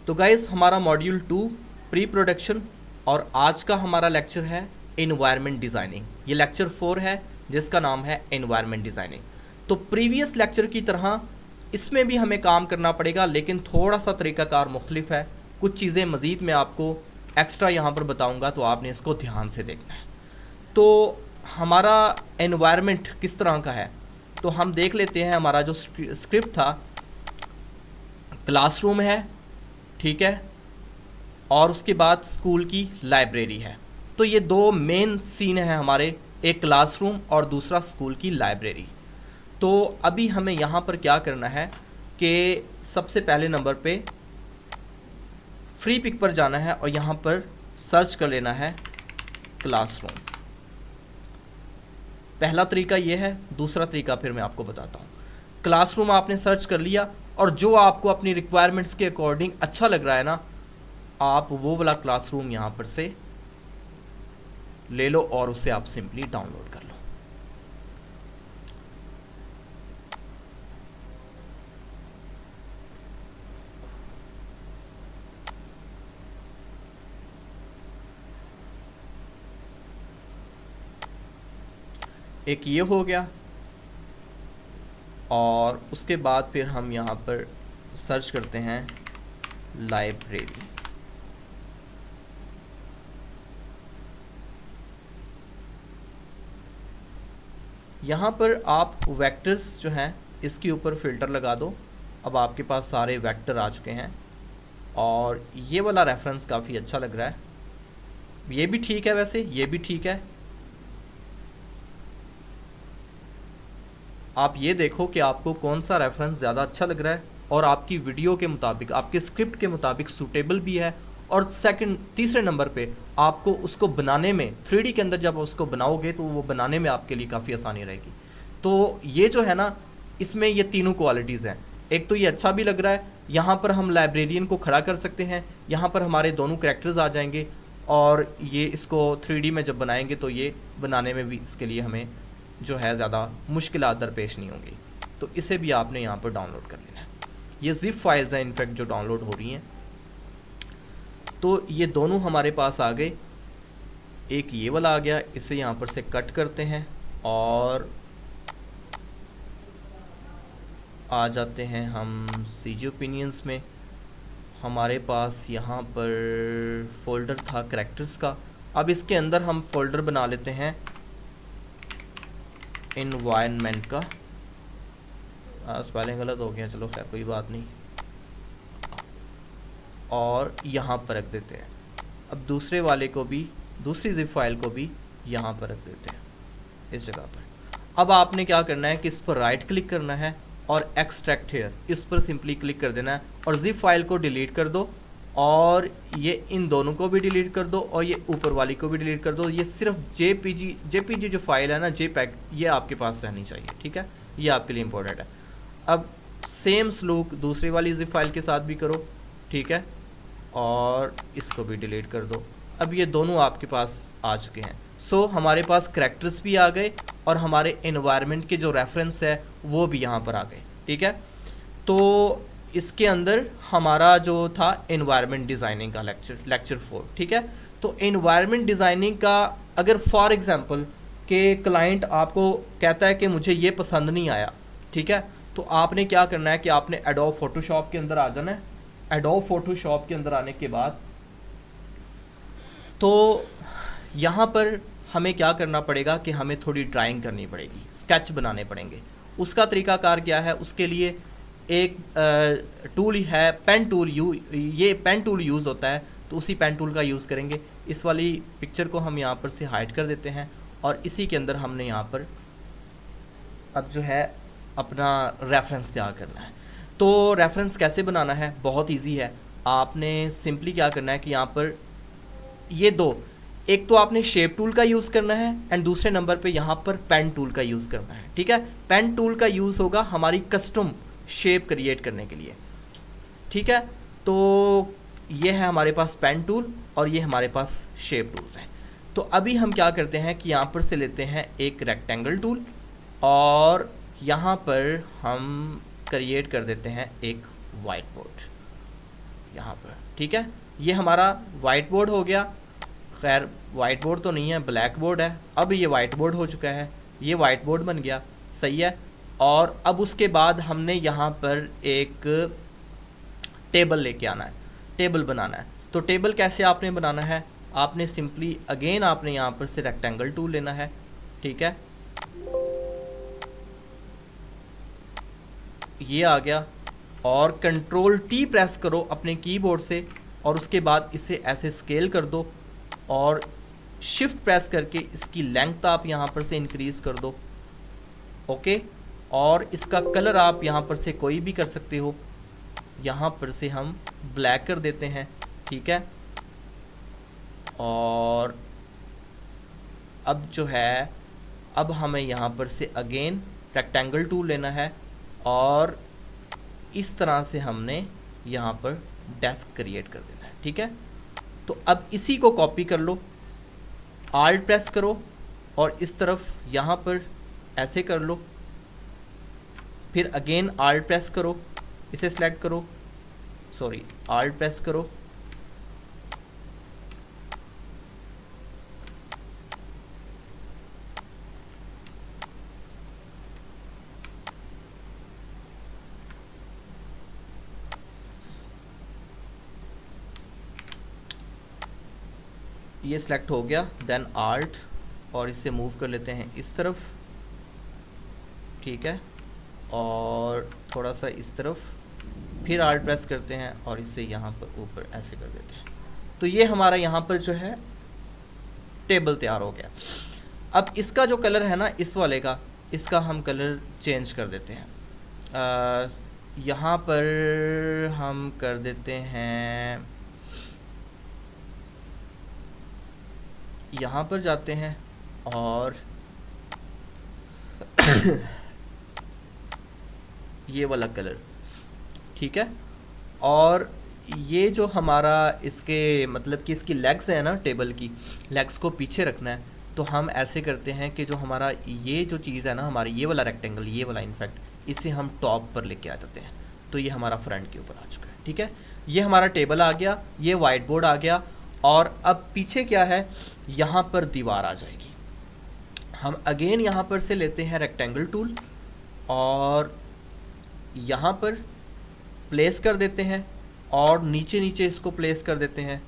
तो गाइस हमारा module 2 pre production और आज का हमारा लेक्चर है एनवायरनमेंट डिज़ाइनिंग। ये लेक्चर 4 है जिसका नाम है एनवायरनमेंट डिज़ाइनिंग। तो प्रीवियस लेक्चर की तरह इसमें भी हमें काम करना पड़ेगा, लेकिन थोड़ा सा तरीकाकार मुख्तलिफ है। कुछ चीज़ें मज़ीद मैं आपको एक्स्ट्रा यहाँ पर बताऊँगा, तो आपने इसको ध्यान से देखना है। तो हमारा एनवायरनमेंट किस तरह का है, तो हम देख लेते हैं। हमारा जो स्क्रिप्ट था, क्लासरूम है, ठीक है, और उसके बाद स्कूल की लाइब्रेरी है। तो ये दो मेन सीन है हमारे, एक क्लासरूम और दूसरा स्कूल की लाइब्रेरी। तो अभी हमें यहाँ पर क्या करना है कि सबसे पहले नंबर पे फ्री पिक पर जाना है और यहाँ पर सर्च कर लेना है क्लासरूम। पहला तरीका ये है, दूसरा तरीका फिर मैं आपको बताता हूँ। क्लासरूम आपने सर्च कर लिया और जो आपको अपनी रिक्वायरमेंट्स के अकॉर्डिंग अच्छा लग रहा है ना, आप वो वाला क्लासरूम यहाँ पर से ले लो और उसे आप सिंपली डाउनलोड कर लो। एक ये हो गया, और उसके बाद फिर हम यहाँ पर सर्च करते हैं लाइब्रेरी। यहाँ पर आप वेक्टर्स जो हैं इसके ऊपर फ़िल्टर लगा दो। अब आपके पास सारे वेक्टर आ चुके हैं और ये वाला रेफरेंस काफ़ी अच्छा लग रहा है। ये भी ठीक है, वैसे ये भी ठीक है। आप ये देखो कि आपको कौन सा रेफरेंस ज़्यादा अच्छा लग रहा है और आपकी वीडियो के मुताबिक, आपके स्क्रिप्ट के मुताबिक सूटेबल भी है। और तीसरे नंबर पे आपको उसको बनाने में 3D के अंदर जब उसको बनाओगे तो वो बनाने में आपके लिए काफ़ी आसानी रहेगी। तो ये जो है ना, इसमें ये तीनों क्वालिटीज़ हैं। एक तो ये अच्छा भी लग रहा है, यहाँ पर हम लाइब्रेरियन को खड़ा कर सकते हैं, यहाँ पर हमारे दोनों कैरेक्टर्स आ जाएंगे, और ये इसको 3D में जब बनाएंगे तो ये बनाने में भी इसके लिए हमें जो है ज़्यादा मुश्किलात दरपेश नहीं होंगी। तो इसे भी आपने यहाँ पर डाउनलोड कर लेना है। ये ज़िप फाइल्स हैं इनफैक्ट जो डाउनलोड हो रही हैं। तो ये दोनों हमारे पास आ गए। एक ये वाला आ गया, इसे यहाँ पर से कट करते हैं और आ जाते हैं हम CG ओपिनियंस में। हमारे पास यहाँ पर फोल्डर था कैरेक्टर्स का। अब इसके अंदर हम फोल्डर बना लेते हैं एनवायरनमेंट का। स्पेलिंग गलत हो गया, चलो खैर कोई बात नहीं। और यहाँ पर रख देते हैं। अब दूसरे वाले को भी, दूसरी जिप फाइल को भी यहाँ पर रख देते हैं इस जगह पर। अब आपने क्या करना है कि इस पर राइट क्लिक करना है और एक्सट्रैक्ट हेयर, इस पर सिंपली क्लिक कर देना है और जिप फाइल को डिलीट कर दो, और ये इन दोनों को भी डिलीट कर दो और ये ऊपर वाली को भी डिलीट कर दो। ये सिर्फ जेपीजी जो फाइल है ना, जेपैग, ये आपके पास रहनी चाहिए, ठीक है, ये आपके लिए इम्पोर्टेंट है। अब सेम सलूक दूसरी वाली जिप फाइल के साथ भी करो, ठीक है, और इसको भी डिलीट कर दो। अब ये दोनों आपके पास आ चुके हैं। सो हमारे पास कैरेक्टर्स भी आ गए और हमारे एनवायरनमेंट के जो रेफरेंस है वो भी यहाँ पर आ गए, ठीक है। तो इसके अंदर हमारा जो था एनवायरनमेंट डिज़ाइनिंग का लेक्चर 4, ठीक है। तो एनवायरनमेंट डिज़ाइनिंग का अगर फॉर एग्जांपल के क्लाइंट आपको कहता है कि मुझे ये पसंद नहीं आया, ठीक है, तो आपने क्या करना है कि आपने एडोब फोटोशॉप के अंदर आ जाना है। एडोब फोटोशॉप के अंदर आने के बाद तो यहाँ पर हमें क्या करना पड़ेगा कि हमें थोड़ी ड्राइंग करनी पड़ेगी, स्केच बनाने पड़ेंगे। उसका तरीकाकार क्या है, उसके लिए एक टूल है पेन टूल। ये पेन टूल यूज़ होता है, तो उसी पेन टूल का यूज़ करेंगे। इस वाली पिक्चर को हम यहाँ पर से हाइड कर देते हैं और इसी के अंदर हमने यहाँ पर अब जो है अपना रेफरेंस तैयार करना है। तो रेफरेंस कैसे बनाना है, बहुत इजी है। आपने सिंपली क्या करना है कि यहाँ पर ये दो, एक तो आपने शेप टूल का यूज़ करना है एंड दूसरे नंबर पे यहाँ पर पेन टूल का यूज़ करना है, ठीक है। पेन टूल का यूज़ होगा हमारी कस्टम शेप क्रिएट करने के लिए, ठीक है। तो ये है हमारे पास पेन टूल और ये हमारे पास शेप टूल्स हैं। तो अभी हम क्या करते हैं कि यहाँ पर से लेते हैं एक रेक्टेंगल टूल और यहाँ पर हम क्रिएट कर देते हैं एक वाइट बोर्ड यहाँ पर, ठीक है। ये हमारा वाइट बोर्ड हो गया, खैर वाइट बोर्ड तो नहीं है, ब्लैक बोर्ड है। अब ये वाइट बोर्ड हो चुका है, ये वाइट बोर्ड बन गया, सही है। और अब उसके बाद हमने यहाँ पर एक टेबल लेके आना है, टेबल बनाना है। तो टेबल कैसे आपने बनाना है, आपने सिंपली अगेन आपने यहाँ पर से रेक्टेंगल टूल लेना है, ठीक है। ये आ गया और कंट्रोल टी प्रेस करो अपने कीबोर्ड से और उसके बाद इसे ऐसे स्केल कर दो और शिफ्ट प्रेस करके इसकी लेंथ आप यहाँ पर से इंक्रीज कर दो, ओके। और इसका कलर आप यहाँ पर से कोई भी कर सकते हो, यहाँ पर से हम ब्लैक कर देते हैं, ठीक है। और अब जो है, अब हमें यहाँ पर से अगेन रेक्टेंगल टूल लेना है और इस तरह से हमने यहाँ पर डेस्क क्रिएट कर देना है, ठीक है। तो अब इसी को कॉपी कर लो, आल्ट प्रेस करो और इस तरफ यहाँ पर ऐसे कर लो, फिर अगेन आल्ट प्रेस करो, इसे सेलेक्ट करो, सॉरी आल्ट प्रेस करो, ये सिलेक्ट हो गया, देन आल्ट और इसे मूव कर लेते हैं इस तरफ, ठीक है। और थोड़ा सा इस तरफ, फिर आल्ट प्रेस करते हैं और इसे यहाँ पर ऊपर ऐसे कर देते हैं। तो ये हमारा यहाँ पर जो है टेबल तैयार हो गया। अब इसका जो कलर है ना, इस वाले का, इसका हम कलर चेंज कर देते हैं। यहाँ पर हम कर देते हैं, यहाँ पर जाते हैं और ये वाला कलर, ठीक है। और ये जो हमारा इसके मतलब कि इसकी लेग्स है ना, टेबल की लेग्स को पीछे रखना है, तो हम ऐसे करते हैं कि जो हमारा ये जो चीज़ है ना, हमारा ये वाला रेक्टेंगल, ये वाला इनफैक्ट इसे हम टॉप पर लेके आ जाते हैं। तो ये हमारा फ्रंट के ऊपर आ चुका है, ठीक है। ये हमारा टेबल आ गया, ये वाइट बोर्ड आ गया और अब पीछे क्या है, यहाँ पर दीवार आ जाएगी। हम अगेन यहाँ पर से लेते हैं रेक्टेंगल टूल और यहाँ पर प्लेस कर देते हैं और नीचे नीचे इसको प्लेस कर देते हैं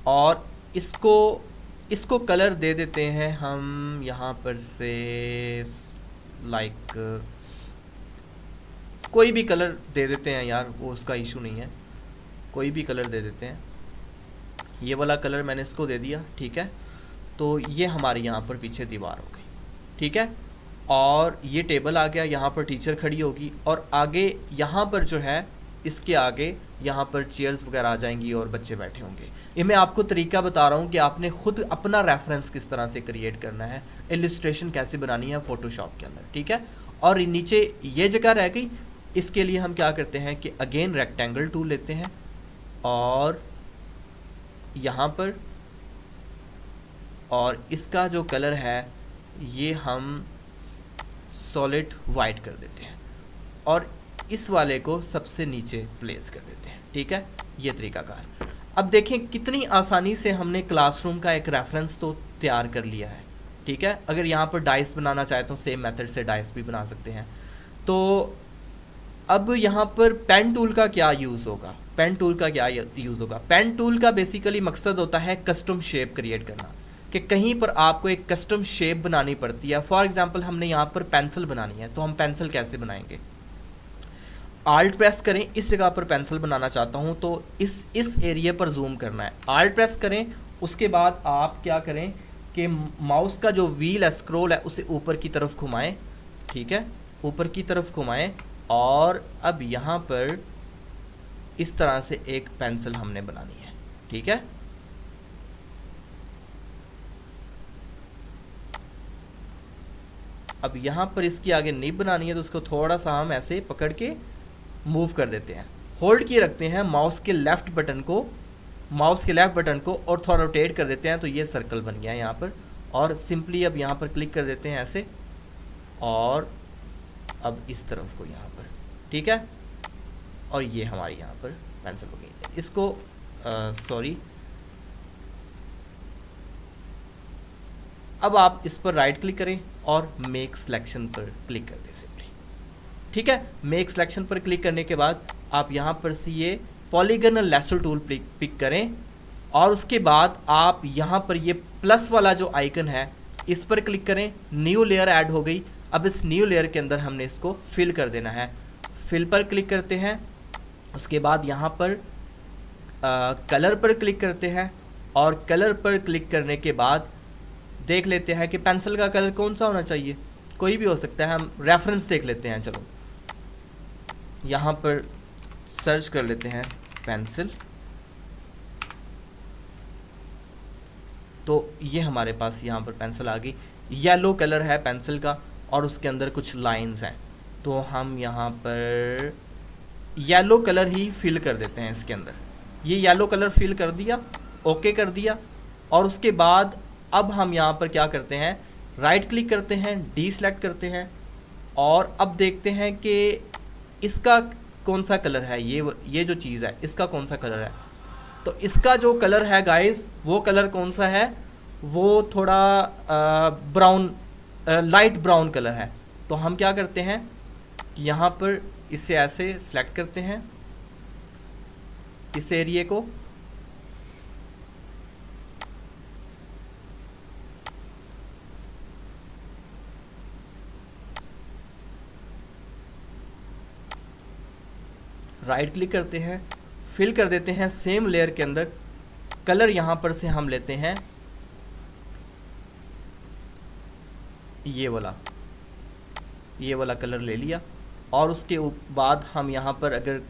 और इसको कलर दे देते हैं हम यहाँ पर से, लाइक कोई भी कलर दे देते हैं यार, वो उसका इशू नहीं है, कोई भी कलर दे देते हैं। ये वाला कलर मैंने इसको दे दिया, ठीक है। तो ये हमारे यहाँ पर पीछे दीवार हो गई, ठीक है। और ये टेबल आ गया, यहाँ पर टीचर खड़ी होगी और आगे यहाँ पर जो है, इसके आगे यहाँ पर चेयर्स वगैरह आ जाएंगी और बच्चे बैठे होंगे। ये मैं आपको तरीका बता रहा हूँ कि आपने खुद अपना रेफरेंस किस तरह से क्रिएट करना है, इलस्ट्रेशन कैसे बनानी है फोटोशॉप के अंदर, ठीक है। और नीचे ये जगह रह गई, इसके लिए हम क्या करते हैं कि अगेन रेक्टेंगल टूल लेते हैं और यहाँ पर, और इसका जो कलर है ये हम सॉलिड वाइट कर देते हैं और इस वाले को सबसे नीचे प्लेस कर देते हैं, ठीक है। ये तरीकाकार। अब देखें कितनी आसानी से हमने क्लासरूम का एक रेफरेंस तो तैयार कर लिया है, ठीक है। अगर यहाँ पर डाइस बनाना चाहे तो सेम मेथड से डाइस भी बना सकते हैं। तो अब यहाँ पर पेन टूल का क्या यूज़ होगा, पेन टूल का क्या यूज़ होगा। पेन टूल का बेसिकली मकसद होता है कस्टम शेप क्रिएट करना, कि कहीं पर आपको एक कस्टम शेप बनानी पड़ती है। फॉर एग्जांपल हमने यहाँ पर पेंसिल बनानी है, तो हम पेंसिल कैसे बनाएंगे, आल्ट प्रेस करें, इस जगह पर पेंसिल बनाना चाहता हूँ तो इस एरिया पर जूम करना है, आल्ट प्रेस करें, उसके बाद आप क्या करें कि माउस का जो व्हील है, स्क्रॉल है, उसे ऊपर की तरफ घुमाएं, ठीक है, ऊपर की तरफ घुमाएं और अब यहाँ पर इस तरह से एक पेंसिल हमने बनानी है, ठीक है। अब यहाँ पर इसकी आगे नीब बनानी है तो उसको थोड़ा सा हम ऐसे पकड़ के मूव कर देते हैं, होल्ड किए रखते हैं माउस के लेफ़्ट बटन को और थोड़ा रोटेट कर देते हैं, तो ये सर्कल बन गया है यहाँ पर। और सिंपली अब यहाँ पर क्लिक कर देते हैं ऐसे और अब इस तरफ को यहाँ पर, ठीक है। और ये हमारी यहाँ पर पेंसिल हो गई। इसको सॉरी, अब आप इस पर राइट क्लिक करें और मेक सिलेक्शन पर क्लिक कर दें सिंपली। ठीक है, मेक सिलेक्शन पर क्लिक करने के बाद आप यहाँ पर से ये पॉलीगोनल लेसर टूल पिक करें और उसके बाद आप यहाँ पर ये प्लस वाला जो आइकन है इस पर क्लिक करें। न्यू लेयर ऐड हो गई। अब इस न्यू लेयर के अंदर हमने इसको फिल कर देना है। फिल पर क्लिक करते हैं, उसके बाद यहाँ पर कलर पर क्लिक करते हैं और कलर पर क्लिक करने के बाद देख लेते हैं कि पेंसिल का कलर कौन सा होना चाहिए। कोई भी हो सकता है, हम रेफरेंस देख लेते हैं। चलो यहाँ पर सर्च कर लेते हैं पेंसिल, तो ये हमारे पास यहाँ पर पेंसिल आ गई। येलो कलर है पेंसिल का और उसके अंदर कुछ लाइंस हैं, तो हम यहाँ पर येलो कलर ही फिल कर देते हैं इसके अंदर। ये येलो कलर फिल कर दिया, ओके कर दिया। और उसके बाद अब हम यहाँ पर क्या करते हैं, राइट क्लिक करते हैं, डी सेलेक्ट करते हैं और अब देखते हैं कि इसका कौन सा कलर है। ये जो चीज़ है इसका कौन सा कलर है। तो इसका जो कलर है गाइस, वो कलर कौन सा है, वो थोड़ा ब्राउन, लाइट ब्राउन कलर है। तो हम क्या करते हैं कि यहाँ पर इसे ऐसे सेलेक्ट करते हैं, इस एरिया को, राइट क्लिक करते हैं, फिल कर देते हैं सेम लेयर के अंदर। कलर यहाँ पर से हम लेते हैं ये वाला कलर ले लिया। और उसके बाद हम यहाँ पर अगर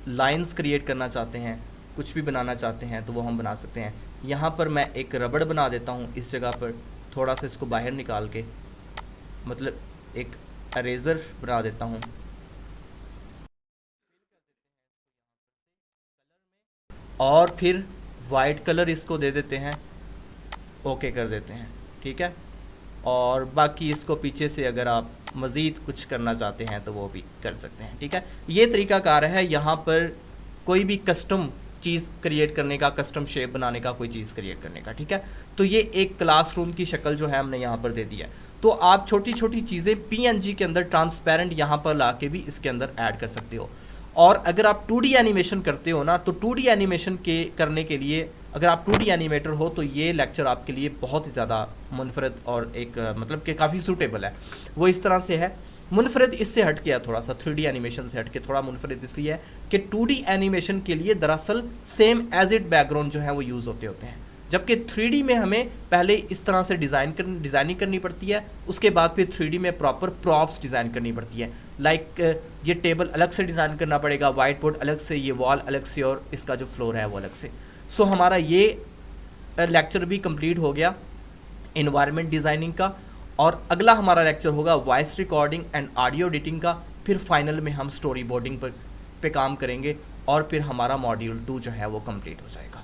लाइंस क्रिएट करना चाहते हैं, कुछ भी बनाना चाहते हैं, तो वो हम बना सकते हैं। यहाँ पर मैं एक रबड़ बना देता हूँ इस जगह पर, थोड़ा सा इसको बाहर निकाल के, मतलब एक इरेज़र बना देता हूँ। और फिर वाइट कलर इसको दे देते हैं, ओके कर देते हैं। ठीक है, और बाकी इसको पीछे से अगर आप मज़ीद कुछ करना चाहते हैं तो वो भी कर सकते हैं। ठीक है, ये तरीकाकार है यहाँ पर कोई भी कस्टम चीज़ क्रिएट करने का, कस्टम शेप बनाने का, कोई चीज़ क्रिएट करने का। ठीक है, तो ये एक क्लासरूम की शक्ल जो है हमने यहाँ पर दे दी है। तो आप छोटी छोटी चीज़ें PNG के अंदर ट्रांसपेरेंट यहाँ पर ला के भी इसके अंदर ऐड कर सकते हो। और अगर आप 2D एनिमेशन करते हो ना, तो 2D एनिमेशन के करने के लिए अगर आप 2D एनिमेटर हो तो ये लेक्चर आपके लिए बहुत ही ज़्यादा मुनफरद और एक मतलब कि काफ़ी सूटेबल है। वो इस तरह से है, मुनफरद इससे हट के है, थोड़ा सा 3D एनिमेशन से हट के थोड़ा मुनफरद इसलिए है कि 2D एनिमेशन के लिए दरअसल सेम एज इट बैकग्राउंड जो है वो यूज़ होते हैं, जबकि 3D में हमें पहले इस तरह से डिज़ाइनिंग करनी पड़ती है, उसके बाद फिर 3D में प्रॉपर प्रॉप्स डिज़ाइन करनी पड़ती है। लाइक ये टेबल अलग से डिज़ाइन करना पड़ेगा, वाइट बोर्ड अलग से, ये वॉल अलग से और इसका जो फ्लोर है वो अलग से। सो हमारा ये लेक्चर भी कंप्लीट हो गया इन्वायरमेंट डिज़ाइनिंग का, और अगला हमारा लेक्चर होगा voice recording and audio editing का। फिर फाइनल में हम स्टोरी बोर्डिंग पे काम करेंगे और फिर हमारा मॉड्यूल 2 जो है वो कंप्लीट हो जाएगा।